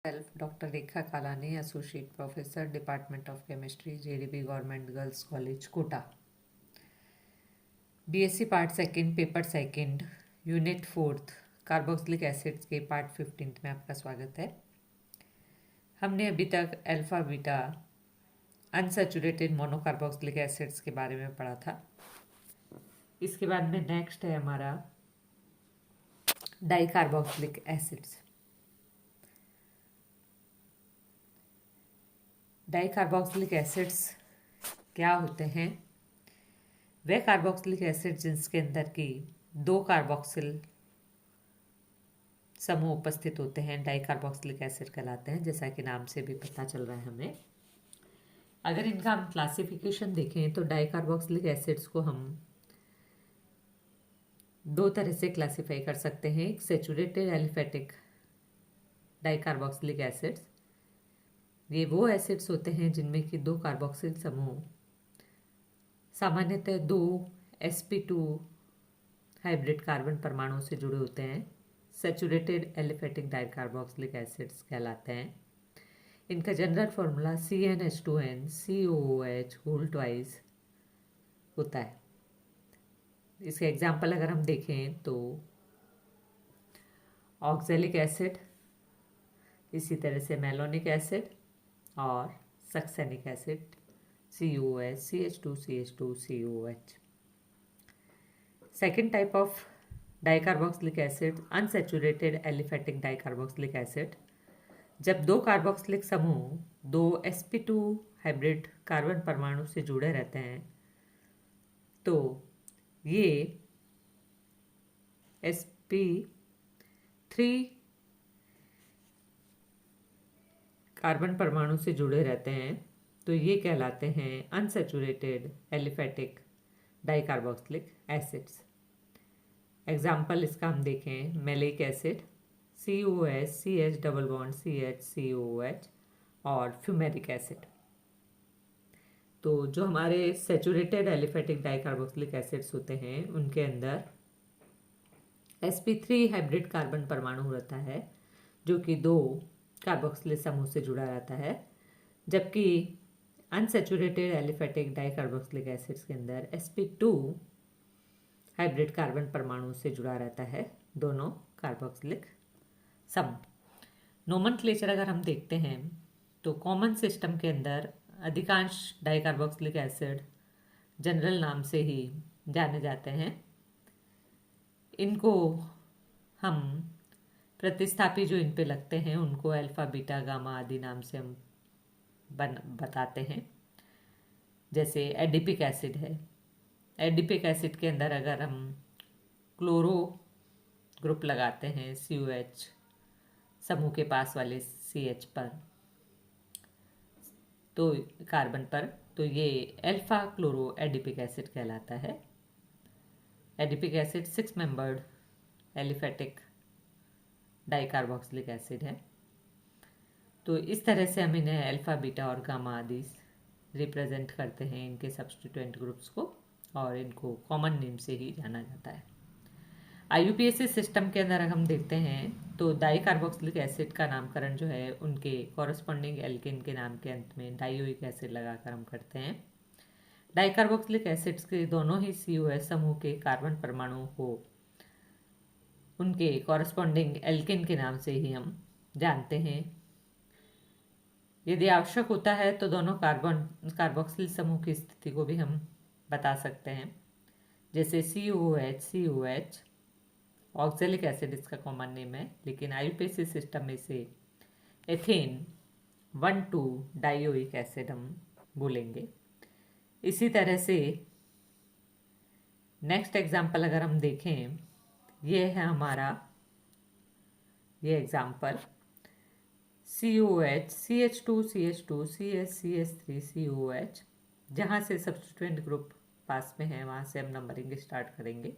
Myself, Dr. Rekha Kalani, Associate Professor, Department of Chemistry, JDB Government Girls College, Kota. BSc Part Second, Paper Second, Unit Fourth, carboxylic acids के part 15 में आपका स्वागत है। हमने अभी तक alpha beta unsaturated monocarboxylic acids के बारे में पढ़ा था। इसके बाद में नेक्स्ट है हमारा डाइकार्बोक्सिलिक एसिड्स। डाइकार्बोक्सिलिक एसिड्स क्या होते हैं? वे कार्बोक्सिलिक एसिड जिसके अंदर की दो कार्बोक्सिल समूह उपस्थित होते हैं डाइकार्बोक्सिलिक एसिड कहलाते हैं, जैसा कि नाम से भी पता चल रहा है हमें। अगर इनका हम क्लासिफिकेशन देखें तो डाइकार्बोक्सिलिक एसिड्स को हम दो तरह से क्लासिफाई कर सकते हैं। एक सेचुरेटेड एलिफेटिक डाइकार्बोक्सिलिक एसिड्स, ये वो एसिड्स होते हैं जिनमें कि दो कार्बोक्सिल समूह सामान्यतः दो sp2 हाइब्रिड कार्बन परमाणु से जुड़े होते हैं। सेचुरेटेड एलिफेटिक डाइकार्बोक्सिलिक एसिड्स कहलाते हैं। इनका general formula CnH2n COOH whole twice होता है। इसके एग्जाम्पल अगर हम देखें तो ऑक्जेलिक एसिड, इसी तरह से मेलोनिक एसिड और succinic acid COOH CH2CH2COH। Second type of dicarboxylic acid unsaturated aliphatic dicarboxylic acid. जब दो कार्बोक्सिलिक समूह दो sp2 हाइब्रिड कार्बन परमाणु से जुड़े रहते हैं तो ये sp3 कार्बन परमाणु से जुड़े रहते हैं तो ये कहलाते हैं unsaturated aliphatic dicarboxylic acids. Example इसका हम देखें, malic acid COH CH double bond CH COOH और फ्यूमेरिक एसिड। तो जो हमारे सैचुरेटेड एलिफेटिक डाइकार्बोक्सिलिक एसिड्स होते हैं उनके अंदर sp3 हाइब्रिड कार्बन परमाणु रहता है जो कि दो कार्बोक्सिलिक समूह से जुड़ा रहता है, जबकि अनसैचुरेटेड एलिफेटिक डाइकार्बोक्सिलिक एसिड्स के अंदर sp2 हाइब्रिड कार्बन परमाणु से जुड़ा रहता है दोनों कार्बोक्सिलिक समूह। नोमेनक्लेचर अगर हम देखते हैं तो कॉमन सिस्टम के अंदर अधिकांश डाइकार्बोक्सिलिक एसिड जनरल नाम से ही जाने जाते हैं। इनको हम प्रतिस्थापी जो इन पे लगते हैं उनको अल्फा बीटा गामा आदि नाम से हम बताते हैं। जैसे एडिपिक एसिड है, एडिपिक एसिड के अंदर अगर हम क्लोरो ग्रुप लगाते हैं COH समूह के पास वाले CH पर तो कार्बन पर, तो ये अल्फा क्लोरो एडिपिक एसिड कहलाता है। Adipic acid 6 membered aliphatic dicarboxylic acid है। तो इस तरह से हम इन्हें अल्फा बीटा और गामा आदि रिप्रेजेंट करते हैं इनके सब्स्टिट्यूएंट ग्रुप्स को, और इनको कॉमन नेम से ही जाना जाता है। IUPAC सिस्टम के अंदर हम देखते हैं तो डाइकार्बोक्सिलिक एसिड का नामकरण जो है उनके कॉरस्पॉन्डिंग एल्केन के नाम के अंत में डाइओइक एसिड लगाकर हम करते हैं। डाइकार्बोक्सिलिक एसिड्स के दोनों ही COH समूह के कार्बन परमाणु को उनके कॉरस्पॉन्डिंग एल्केन के नाम से ही हम जानते हैं। यदि आवश्यक होता है तो दोनों कार्बोक्सिल समूह की स्थिति को भी हम बता सकते हैं, जैसे COOH COH ऑक्जेलिक एसिड इसका कॉमन नेम है, लेकिन IUPAC सिस्टम में से एथेन 1,2 डाइओइक एसिड हम बोलेंगे। इसी तरह से नेक्स्ट एग्जाम्पल अगर हम देखें, ये है हमारा ये example COH CH2 CH2 CH CH3 COH, जहाँ से सब्स्टिट्यूएंट ग्रुप पास में है वहाँ से हम नंबरिंग स्टार्ट करेंगे।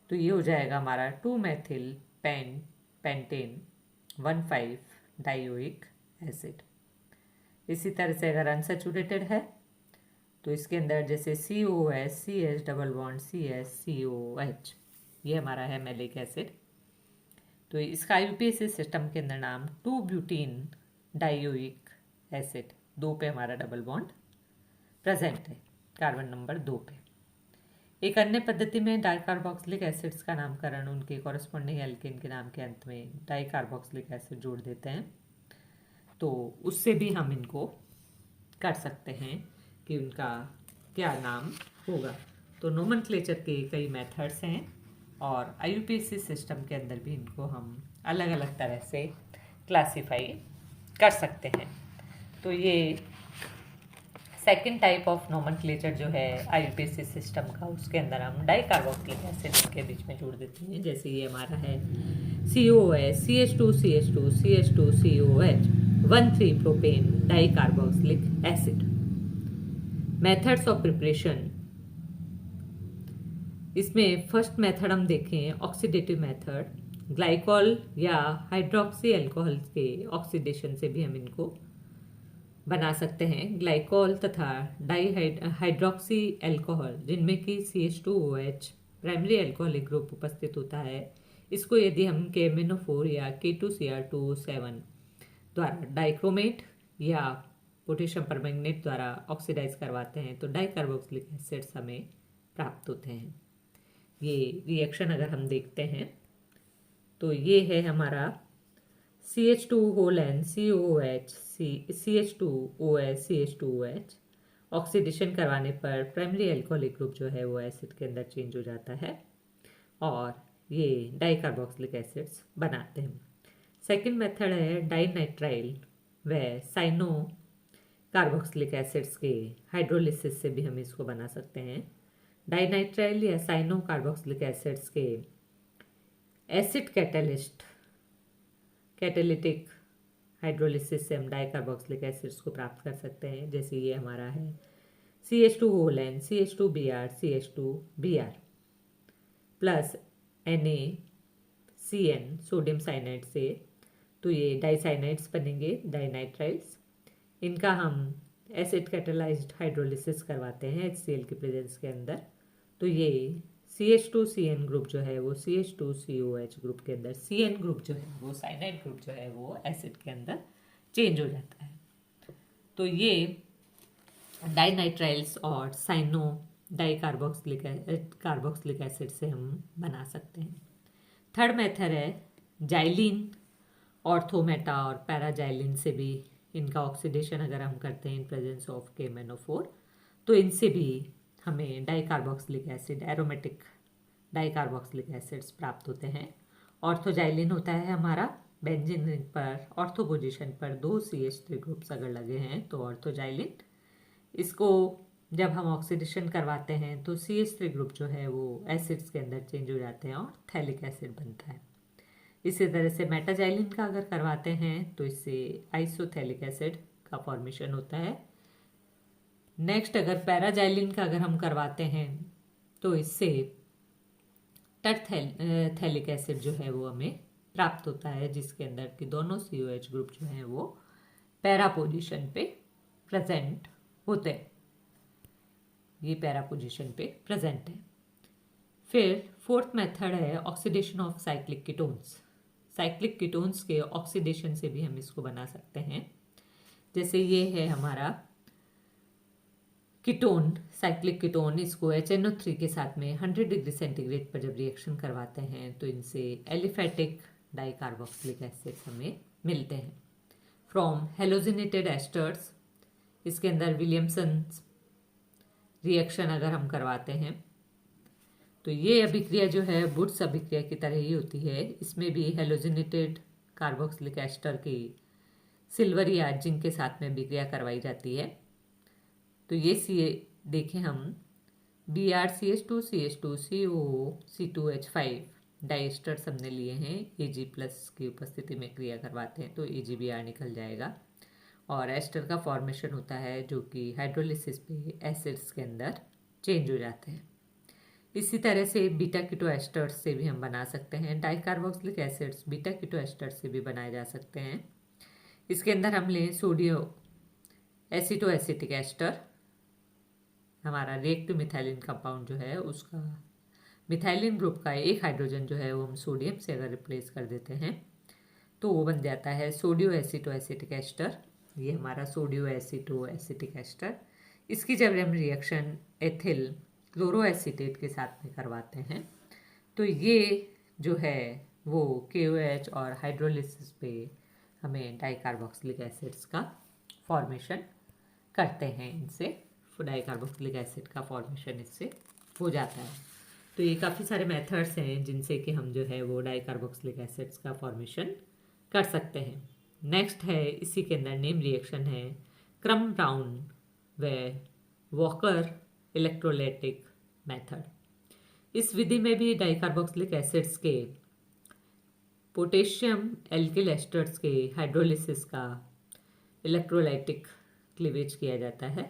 तो ये हो जाएगा हमारा 2 मेथिल पेंटेन 1,5 डाइओइक एसिड। इसी तरह से अगर अनसैचुरेटेड है तो इसके अंदर जैसे COH CH double bond CH COH, ये हमारा है मेलिक एसिड। तो तो इसका IUPAC सिस्टम के अंदर नाम 2-ब्यूटीन डाइयोइक एसिड, 2 पे हमारा डबल बॉन्ड प्रेजेंट है, कार्बन नंबर 2 पे। एक अन्य पद्धति में डाइकार्बोक्सिलिक एसिड्स का नामकरण उनके कॉरेस्पॉन्डिंग एल्केन के नाम के अंत में डाइकार्बोक्सिलिक एसिड जोड़ देते हैं, तो उससे भी हम इनको कर सकते हैं कि उनका क्या नाम होगा। तो नोमेनक्लेचर के कई मेथड्स हैं और IUPAC सिस्टम के अंदर भी इनको हम अलग अलग तरह से क्लासिफाई कर सकते हैं। तो ये सेकेंड टाइप ऑफ नोमेनक्लेचर जो है IUPAC सिस्टम का, उसके अंदर हम डाइकार्बोक्सिलिक एसिड के बीच में जोड़ देते हैं। जैसे ये हमारा है COS, CH2CH2 CH2COH 1,3 propane dicarboxylic acid. Methods of preparation, इसमें फर्स्ट मेथड हम देखें ऑक्सीडेटिव मेथड, ग्लाइकॉल या हाइड्रोक्सी अल्कोहल के ऑक्सीडेशन से भी हम इनको बना सकते हैं। ग्लाइकॉल तथा हाइड्रोक्सी अल्कोहल जिनमें कि CH2OH प्राइमरी अल्कोहलिक ग्रुप उपस्थित होता है, इसको यदि हम KMnO4 या K2Cr2O7 द्वारा डाइक्रोमेट या पोटेशियम परमैंगनेट द्वारा ऑक्सीडाइज करवाते हैं तो डाइकार्बोक्सिलिक एसिड्स हमें प्राप्त होते हैं। ये रिएक्शन अगर हम देखते हैं तो ये है हमारा CH2 whole N COOH CH2OH CH2OH। Oxidation करवाने पर प्राइमरी अल्कोहलिक ग्रुप जो है वो एसिड के अंदर चेंज हो जाता है और ये डाइकार्बोक्सिलिक एसिड्स बनाते हैं। सेकेंड मेथड है डाइनाइट्राइल व साइनो कार्बोक्सिलिक एसिड्स के हाइड्रोलिसिस से भी हम इसको बना सकते हैं। डाइनाइट्राइल या साइनो कार्बोक्सिलिक एसिड्स के एसिड कैटेलिटिक हाइड्रोलिसिस से हम डाइकार्बोक्सिलिक एसिड्स को प्राप्त कर सकते हैं। जैसे ये हमारा है CH2 whole n CH2Br CH2Br plus NaCN sodium cyanide से, तो ये डाइसाइनाइड्स बनेंगे डाइनाइट्राइल्स। इनका हम एसिड कैटेलाइज्ड हाइड्रोलिसिस करवाते हैं HCl की प्रेजेंस के अंदर, तो ये CH2CN ग्रुप जो है वो CH2COH ग्रुप के अंदर, CN ग्रुप जो है वो साइनाइड ग्रुप जो है वो एसिड के अंदर चेंज हो जाता है। तो ये डाइनाइट्राइल्स और साइनो कार्बोक्सिलिक एसिड से हम बना सकते हैं। थर्ड मेथड है जाइलिन, ऑर्थोमेटा और पैराजाइलिन से भी इनका ऑक्सीडेशन अगर हम करते हैं इन प्रेजेंस ऑफ KMnO4 तो इनसे भी हमें dicarboxylic acid, aromatic dicarboxylic acids प्राप्त होते हैं। ऑर्थोजाइलिन होता है हमारा बेंजीन रिंग पर ऑर्थो पोजीशन पर 2 CH3 ग्रुप्स अगर लगे हैं तो ऑर्थोजाइलिन, इसको जब हम ऑक्सीडेशन करवाते हैं तो CH3 ग्रुप जो है वो एसिड्स के अंदर चेंज हो जाते हैं और थैलिक एसिड बनता है। इसी तरह से मेटाजाइलिन का अगर करवाते हैं तो इससे आइसोथैलिक एसिड का फॉर्मेशन होता है। नेक्स्ट अगर पैराजाइलिन का अगर हम करवाते हैं तो इससे टरथैलिक एसिड जो है वो हमें प्राप्त होता है, जिसके अंदर की दोनों COH ग्रुप जो हैं वो पैरा पोजीशन पे प्रेजेंट होते हैं। ये पैरा पोजीशन पे प्रेजेंट है। फिर फोर्थ मेथड है oxidation of cyclic ketones. Cyclic ketones के ऑक्सीडेशन से भी हम इसको बना सकते हैं। जैसे ये है हमारा कीटोन, साइक्लिक कीटोन, इसको HNO3 के साथ में 100 डिग्री सेंटीग्रेड पर जब रिएक्शन करवाते हैं तो इनसे एलिफेटिक डाइकार्बोक्सिलिक एसिड्स हमें मिलते हैं। फ्रॉम हेलोजिनेटेड एस्टर्स, इसके अंदर विलियमसन रिएक्शन अगर हम करवाते हैं तो ये अभिक्रिया जो है वुड्स अभिक्रिया की तरह ही होती है। इसमें भी हेलोजिनेटेड कार्बोक्सिलिक एस्टर की सिल्वर या जिंक के साथ में अभिक्रिया करवाई जाती है। तो ये देखें हम BrCH2CH2COO C2H5 डाइस्टर्स हमने लिए हैं, Ag+ की उपस्थिति में क्रिया करवाते हैं तो AgBr निकल जाएगा और एस्टर का फॉर्मेशन होता है जो कि हाइड्रोलिसिस पे एसिड्स के अंदर चेंज हो जाते हैं। इसी तरह से बीटा कीटो एस्टर्स से भी हम बना सकते हैं। Dicarboxylic acids beta keto esters से भी बनाए जा सकते हैं। इसके अंदर हम लें सोडियम एसिटोएसिटिक एस्टर, हमारा रिएक्टिव मिथाइलिन कंपाउंड जो है उसका मिथाइलिन ग्रुप का एक हाइड्रोजन जो है वो हम सोडियम से अगर रिप्लेस कर देते हैं तो वो बन जाता है सोडियो एसिटो एसिटिक एस्टर। ये हमारा सोडियो एसिटो एसिटिक एस्टर। इसकी जब हम रिएक्शन एथिल क्लोरोएसिटेट के साथ में करवाते हैं तो ये जो है वो KOH और हाइड्रोलिसिस पे हमें डाइकार्बोक्सिलिक एसिड्स का फॉर्मेशन करते हैं। इनसे डाइकार्बोक्सिलिक एसिड का फॉर्मेशन इससे हो जाता है। तो ये काफ़ी सारे मेथड्स हैं जिनसे कि हम जो है वो डाइकार्बोक्सिलिक एसिड्स का फॉर्मेशन कर सकते हैं। नेक्स्ट है इसी के अंदर नेम रिएक्शन है क्रम ब्राउन व वॉकर इलेक्ट्रोलाइटिक मेथड। इस विधि में भी डाइकार्बोक्सिलिक एसिड्स के पोटेशियम एल्किल एस्टर्स के हाइड्रोलिसिस का इलेक्ट्रोलाइटिक क्लीवेज किया जाता है।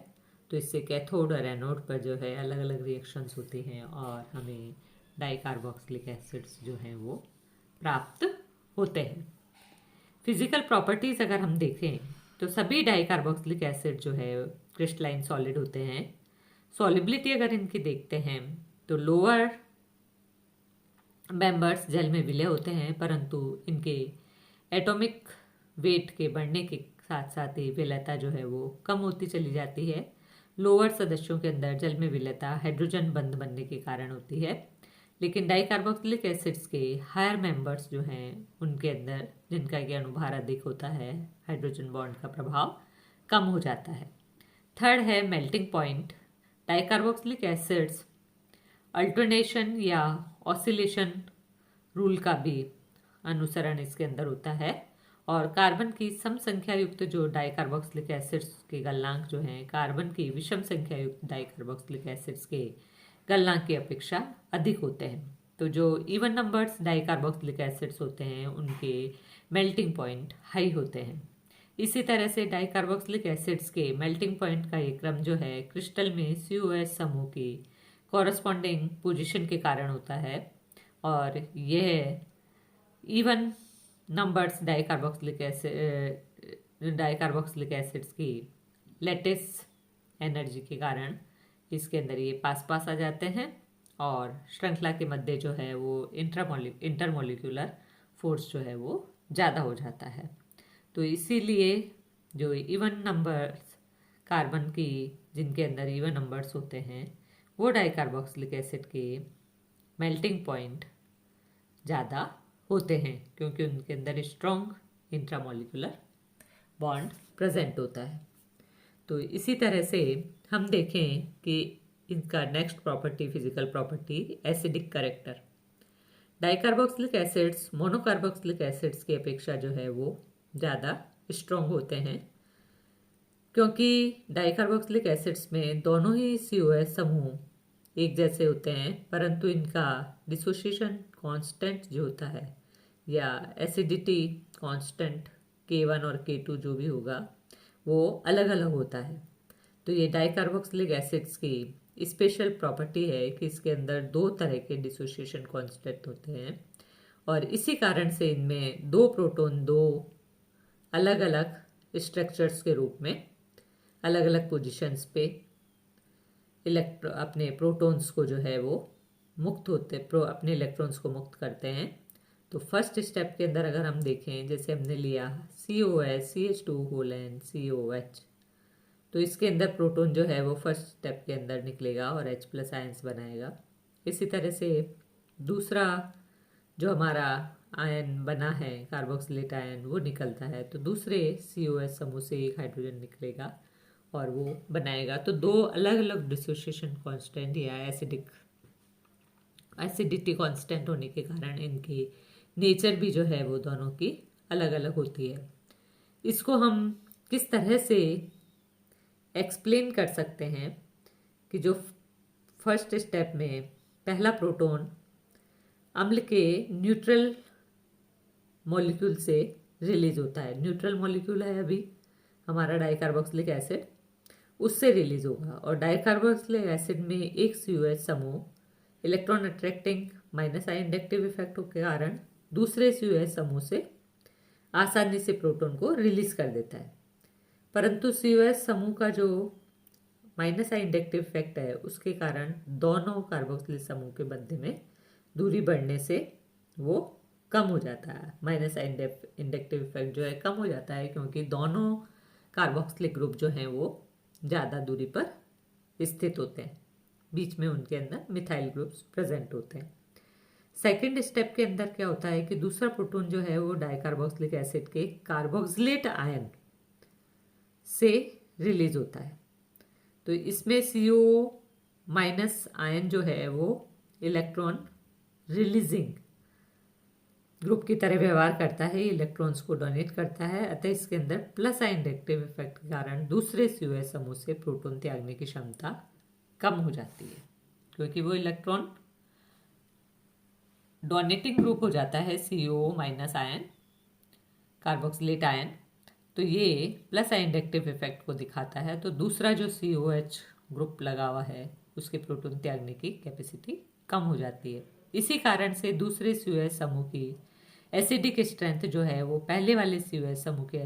तो इससे कैथोड और एनोड पर जो है अलग अलग रिएक्शंस होती हैं और हमें डाइकार्बोक्सिलिक एसिड्स जो हैं वो प्राप्त होते हैं। फिजिकल प्रॉपर्टीज़ अगर हम देखें तो सभी डाइकार्बोक्सिलिक एसिड जो है क्रिस्टलाइन सॉलिड होते हैं। सॉलिबिलिटी अगर इनकी देखते हैं तो लोअर मेंबर्स जल में विलय होते हैं, परंतु इनके एटॉमिक वेट के बढ़ने के साथ साथ ही विलयता जो है वो कम होती चली जाती है। लोअर सदस्यों के अंदर जल में विलयता हाइड्रोजन बंध बनने के कारण होती है, लेकिन डाइकार्बोक्सिलिक एसिड्स के हायर मेंबर्स जो हैं उनके अंदर जिनका कि अणुभार अधिक होता है, हाइड्रोजन बॉन्ड का प्रभाव कम हो जाता है। थर्ड है melting point. Dicarboxylic acids alternation या ऑसिलेशन रूल का भी अनुसरण इसके अंदर होता है और कार्बन की सम संख्या युक्त जो डाइकार्बोक्सिलिक एसिड्स के गलनांक जो हैं कार्बन की विषम संख्या युक्त डाइकार्बोक्सिलिक एसिड्स के गलनांक की अपेक्षा अधिक होते हैं। तो जो इवन नंबर्स डाइकार्बोक्सिलिक एसिड्स होते हैं उनके मेल्टिंग पॉइंट हाई होते हैं। इसी तरह से डाइकार्बोक्सिलिक एसिड्स के मेल्टिंग पॉइंट का ये क्रम जो है क्रिस्टल में COH समूह की कॉरस्पॉन्डिंग पोजीशन के कारण होता है और यह इवन नंबर्स डाइकार्बोक्सिलिक एसिड्स की लेटिस एनर्जी के कारण इसके अंदर ये पास पास आ जाते हैं और श्रृंखला के मध्य जो है वो इंटरमोलिक्यूलर फोर्स जो है वो ज़्यादा हो जाता है। तो इसीलिए जो इवन नंबर्स कार्बन की जिनके अंदर इवन नंबर्स होते हैं वो डाइकार्बोक्सिलिक एसिड के मेल्टिंग पॉइंट ज़्यादा होते हैं क्योंकि उनके अंदर स्ट्रॉन्ग इंट्रामोलिकुलर बॉन्ड प्रेजेंट होता है। तो इसी तरह से हम देखें कि इनका next property physical property acidic character. Dicarboxylic acids monocarboxylic acids की अपेक्षा जो है वो ज़्यादा स्ट्रॉन्ग होते हैं क्योंकि डाइकार्बोक्सिलिक एसिड्स में दोनों ही COH समूह एक जैसे होते हैं, परंतु इनका डिसोसिएशन कांस्टेंट जो होता है या एसिडिटी कांस्टेंट K1 और K2 जो भी होगा वो अलग अलग होता है। तो ये डाइकार्बोक्सिलिक एसिड्स की स्पेशल प्रॉपर्टी है कि इसके अंदर दो तरह के डिसोसिएशन कांस्टेंट होते हैं और इसी कारण से इनमें दो प्रोटॉन दो अलग अलग स्ट्रक्चर्स के रूप में अलग अलग पोजीशंस पे अपने प्रोटॉन्स को जो है वो मुक्त होते अपने इलेक्ट्रॉन्स को मुक्त करते हैं। तो फर्स्ट स्टेप के अंदर अगर हम देखें जैसे हमने लिया COH CH2 whole N COH, तो इसके अंदर प्रोटॉन जो है वो फर्स्ट स्टेप के अंदर निकलेगा और H+ आयंस बनाएगा। इसी तरह से दूसरा जो हमारा आयन बना है कार्बोक्सिलेट आयन वो निकलता है, तो दूसरे COH समूह से एक हाइड्रोजन निकलेगा और वो बनाएगा। तो दो अलग अलग डिसोसिएशन कांस्टेंट या एसिडिटी कांस्टेंट होने के कारण इनकी नेचर भी जो है वो दोनों की अलग अलग होती है। इसको हम किस तरह से एक्सप्लेन कर सकते हैं कि जो फर्स्ट स्टेप में पहला प्रोटॉन अम्ल के न्यूट्रल मॉलिक्यूल से रिलीज होता है। न्यूट्रल मॉलिक्यूल है अभी हमारा डाइकार्बोक्सिलिक एसिड, उससे रिलीज होगा और डाइकार्बोक्सिलिक एसिड में एक COH समूह इलेक्ट्रॉन अट्रैक्टिंग माइनस आई इंडक्टिव इफेक्ट के कारण दूसरे COH समूह से आसानी से प्रोटॉन को रिलीज कर देता है। परंतु COH समूह का जो माइनस आई इंडक्टिव इफेक्ट है उसके कारण दोनों कार्बोक्सिलिक समूह के मध्य में दूरी बढ़ने से वो कम हो जाता है। माइनस आई इंडक्टिव इफेक्ट जो है कम हो जाता है क्योंकि दोनों कार्बोक्सिलिक ग्रुप जो हैं वो ज़्यादा दूरी पर स्थित होते हैं, बीच में उनके अंदर मिथाइल ग्रुप्स प्रेजेंट होते हैं। सेकेंड स्टेप के अंदर क्या होता है कि दूसरा प्रोटॉन जो है वो डाइकार्बोक्सिलिक एसिड के कार्बोक्सिलेट आयन से रिलीज होता है। तो इसमें CO माइनस आयन जो है वो इलेक्ट्रॉन रिलीजिंग ग्रुप की तरह व्यवहार करता है, इलेक्ट्रॉन्स को डोनेट करता है। अतः इसके अंदर प्लस आई इंडक्टिव इफेक्ट के कारण दूसरे COS समूह से प्रोटॉन त्यागने की क्षमता कम हो जाती है क्योंकि वो इलेक्ट्रॉन डोनेटिंग ग्रुप हो जाता है CO minus ion carboxylate ion. तो ये प्लस आई इंडक्टिव इफेक्ट को दिखाता है। तो दूसरा जो COH ग्रुप लगा हुआ है उसके प्रोटॉन त्यागने की कैपेसिटी कम हो जाती है। इसी कारण से दूसरे COS समूह की एसिडिक स्ट्रेंथ जो है वो पहले वाले COS समूह के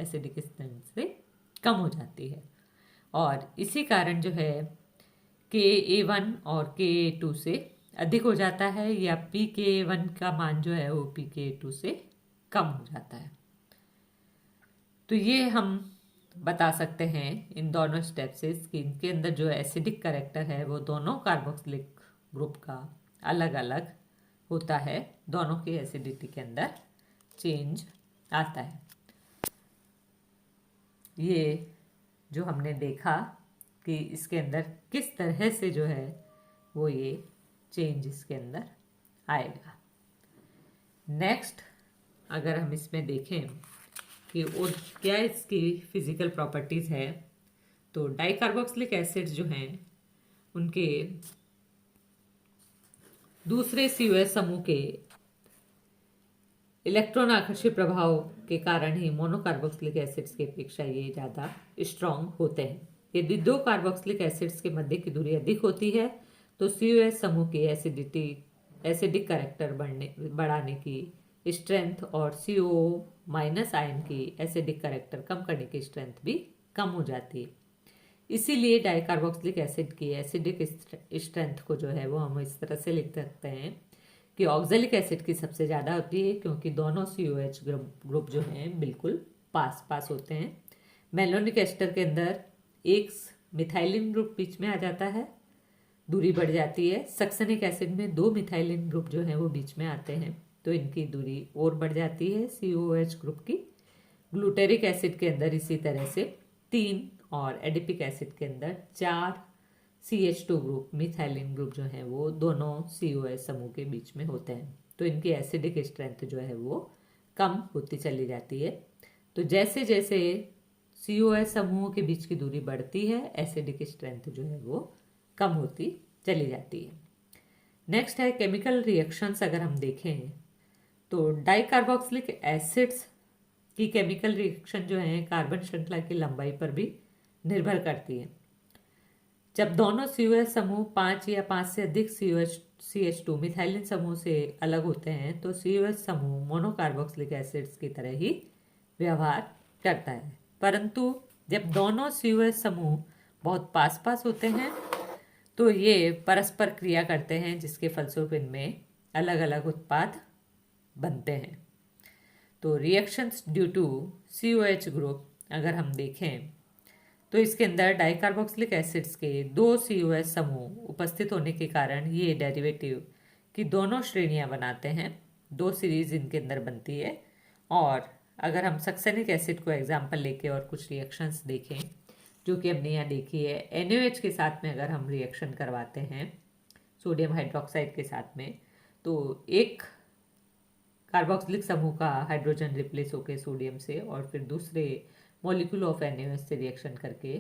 एसिडिक स्ट्रेंथ से कम हो जाती है और इसी कारण जो है Ka1 और Ka2 से अधिक हो जाता है या pKa1 का मान जो है वो pKa2 से कम हो जाता है। तो ये हम बता सकते हैं इन दोनों स्टेप से कि इनके अंदर जो एसिडिक करेक्टर है वो दोनों कार्बोक्सिलिक ग्रुप का अलग अलग होता है, दोनों की एसिडिटी के अंदर चेंज आता है। ये जो हमने देखा कि इसके अंदर किस तरह से जो है वो ये चेंज इसके अंदर आएगा। नेक्स्ट अगर हम इसमें देखें कि और क्या इसकी फिजिकल प्रॉपर्टीज़ है, तो डाइकार्बोक्सिलिक एसिड्स जो हैं उनके दूसरे COS समूह के इलेक्ट्रॉन आकर्षण प्रभाव के कारण ही मोनोकार्बोक्सिलिक एसिड्स की अपेक्षा ये ज़्यादा स्ट्रांग होते हैं। यदि दो कार्बोक्सिलिक एसिड्स के मध्य की दूरी अधिक होती है तो COS समूह की एसिडिक करेक्टर बढ़ाने की स्ट्रेंथ और CO माइनस आयन की एसिडिक करेक्टर कम करने की स्ट्रेंथ भी कम हो जाती है। इसीलिए डाइकार्बोक्सिलिक एसिड की एसिडिक स्ट्रेंथ को जो है वो हम इस तरह से लिख सकते हैं कि ऑक्जेलिक एसिड की सबसे ज़्यादा होती है क्योंकि दोनों COH ग्रुप जो हैं बिल्कुल पास पास होते हैं। मेलोनिक एस्टर के अंदर एक मिथाइलिन ग्रुप बीच में आ जाता है, दूरी बढ़ जाती है। सक्सेनिक एसिड में 2 मिथाइलिन ग्रुप जो हैं वो बीच में आते हैं तो इनकी दूरी और बढ़ जाती है COH ग्रुप की। ग्लूटेरिक एसिड के अंदर इसी तरह से 3 और एडिपिक एसिड के अंदर 4 CH2 ग्रुप मिथाइलिन ग्रुप जो हैं वो दोनों COS समूह के बीच में होते हैं तो इनकी एसिडिक स्ट्रेंथ जो है वो कम होती चली जाती है। तो जैसे जैसे COS समूहों के बीच की दूरी बढ़ती है एसिडिक स्ट्रेंथ जो है वो कम होती चली जाती है। नेक्स्ट है केमिकल रिएक्शंस। अगर हम देखें तो डाइकार्बोक्सिलिक एसिड्स की केमिकल रिएक्शन जो है कार्बन श्रृंखला की लंबाई पर भी निर्भर करती है। जब दोनों COS समूह 5 या 5 से अधिक CH2 मिथाइलिन समूह से अलग होते हैं तो COS समूह मोनोकार्बोक्सिलिक एसिड्स की तरह ही व्यवहार करता है, परंतु जब दोनों COS समूह बहुत पास पास होते हैं तो ये परस्पर क्रिया करते हैं जिसके फलस्वरूप इनमें अलग अलग उत्पाद बनते हैं। तो reactions due to COH group अगर हम देखें तो इसके अंदर डाइकार्बोक्सिलिक एसिड्स के 2 COS समूह उपस्थित होने के कारण ये डेरिवेटिव की दोनों श्रेणियां बनाते हैं, 2 सीरीज इनके अंदर बनती है। और अगर हम सक्सेनिक एसिड को एग्जाम्पल लेके और कुछ रिएक्शंस देखें जो कि हमने यहाँ देखी है, NaOH के साथ में अगर हम रिएक्शन करवाते हैं सोडियम हाइड्रोक्साइड के साथ में तो एक कार्बोक्सिलिक समूह का हाइड्रोजन रिप्लेस होकर सोडियम से और फिर दूसरे मॉलिक्यूल ऑफ NaOH से रिएक्शन करके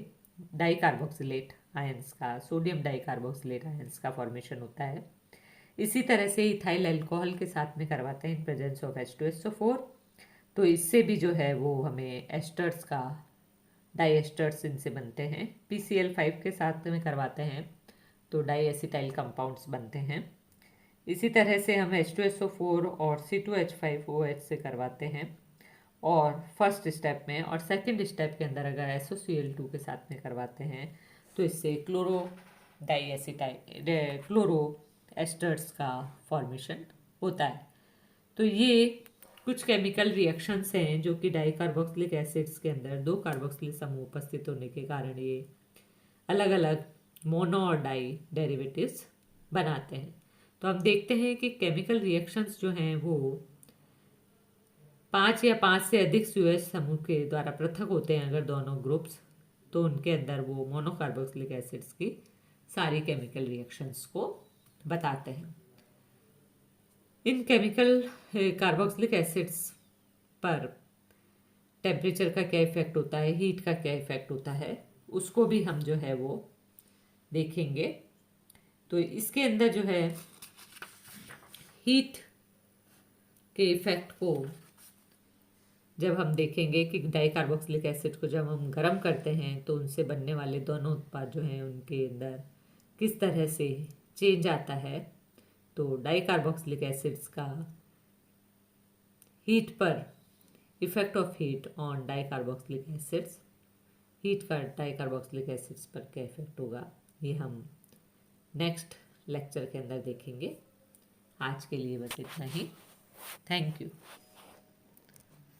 डाइकार्बोक्सिलेट आयंस का सोडियम डाइकार्बोक्सिलेट आयंस का फॉर्मेशन होता है। इसी तरह से इथाइल अल्कोहल के साथ में करवाते हैं इन प्रेजेंस ऑफ H2SO4 तो इससे भी जो है वो हमें एस्टर्स का डाई एस्टर्स इनसे बनते हैं। PCl5 के साथ में करवाते हैं तो डाई एसिटाइल कंपाउंड्स बनते हैं। इसी तरह से हम H2SO4 और C2H5OH से करवाते हैं और फर्स्ट स्टेप में, और सेकंड स्टेप के अंदर अगर SOCl2 के साथ में करवाते हैं तो इससे क्लोरो एस्टर्स का फॉर्मेशन होता है। तो ये कुछ केमिकल रिएक्शंस हैं जो कि डाई कार्बोक्सिलिक एसिड्स के अंदर दो कार्बोक्सिलिक समूह उपस्थित होने के कारण ये अलग अलग मोनो और डाई डेरिवेटिव्स बनाते हैं। तो हम देखते हैं कि केमिकल रिएक्शंस जो हैं वो 5 या 5 से अधिक सुएज समूह के द्वारा पृथक होते हैं अगर दोनों ग्रुप्स, तो उनके अंदर वो मोनोकार्बोक्सिलिक एसिड्स की सारी केमिकल रिएक्शंस को बताते हैं। इन केमिकल कार्बोक्सिलिक एसिड्स पर टेम्परेचर का क्या इफेक्ट होता है, हीट का क्या इफेक्ट होता है, उसको भी हम जो है वो देखेंगे। तो इसके अंदर जो है हीट के इफेक्ट को जब हम देखेंगे कि डाई कार्बोक्सिलिक एसिड को जब हम गर्म करते हैं तो उनसे बनने वाले दोनों उत्पाद जो हैं उनके अंदर किस तरह से चेंज आता है। तो डाई कार्बोक्सिलिक एसिड्स का हीट पर effect of heat on di carboxylic acids, heat का डाई कार्बोक्सिलिक एसिड्स पर क्या इफेक्ट होगा, ये हम नेक्स्ट लेक्चर के अंदर देखेंगे। आज के लिए बस इतना ही। Thank you.